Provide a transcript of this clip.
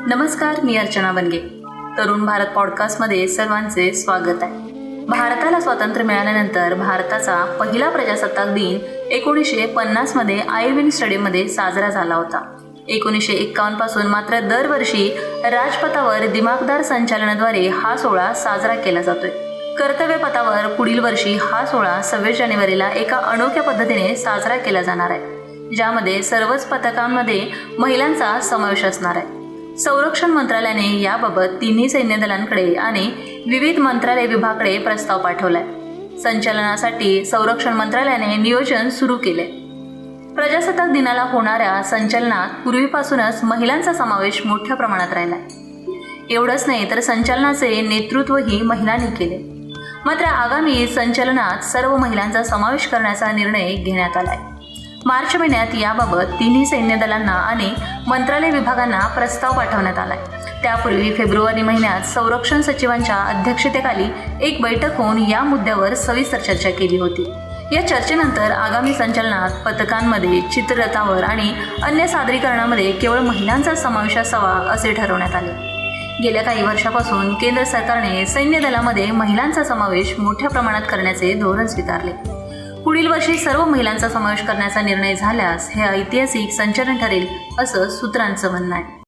नमस्कार, मी अर्चना बनगे. तरुण भारत पॉडकास्टमध्ये सर्वांचे स्वागत आहे. भारताला स्वातंत्र्य मिळाल्यानंतर भारताचा पहिला प्रजासत्ताक दिन 1950 मध्ये आयर्विन स्टेडियममध्ये साजरा झाला होता. 1951 पासून मात्र दरवर्षी राजपथावर दिमाखदार संचालनाद्वारे हा सोहळा साजरा केला जातोय. कर्तव्यपथावर पुढील वर्षी हा सोहळा 26 जानेवारीला एका अनोख्या पद्धतीने साजरा केला जाणार आहे, ज्यामध्ये सर्वच पथकांमध्ये महिलांचा समावेश असणार आहे. संरक्षण मंत्रालयाने याबाबत तिन्ही सैन्य दलांकडे आणि विविध मंत्रालय विभागाकडे प्रस्ताव पाठवलाय. संचलनासाठी संरक्षण मंत्रालयाने नियोजन सुरू केले. प्रजासत्ताक दिनाला होणाऱ्या संचलनात पूर्वीपासूनच महिलांचा समावेश मोठ्या प्रमाणात राहिला. एवढंच नाही तर संचलनाचे नेतृत्वही महिलांनी केले. मात्र आगामी संचलनात सर्व महिलांचा समावेश करण्याचा निर्णय घेण्यात आलाय. मार्च महिन्यात याबाबत तिन्ही सैन्य दलांना आणि मंत्रालय विभागांना प्रस्ताव पाठवण्यात आलाय. त्यापूर्वी फेब्रुवारी महिन्यात संरक्षण सचिवांच्या अध्यक्षतेखाली एक बैठक होऊन या मुद्द्यावर सविस्तर चर्चा केली होती. या चर्चेनंतर आगामी संचलनात पथकांमध्ये, चित्ररथावर आणि अन्य सादरीकरणामध्ये केवळ महिलांचा समावेश असावा असे ठरवण्यात आले. गेल्या काही वर्षापासून केंद्र सरकारने सैन्य दलामध्ये महिलांचा समावेश मोठ्या प्रमाणात करण्याचे धोरण स्वीकारले. पुढील वर्षी सर्व महिलांचा समावेश करण्याचा निर्णय झाल्यास हे ऐतिहासिक संचलन ठरेल असं सूत्रांचं म्हणणं आहे.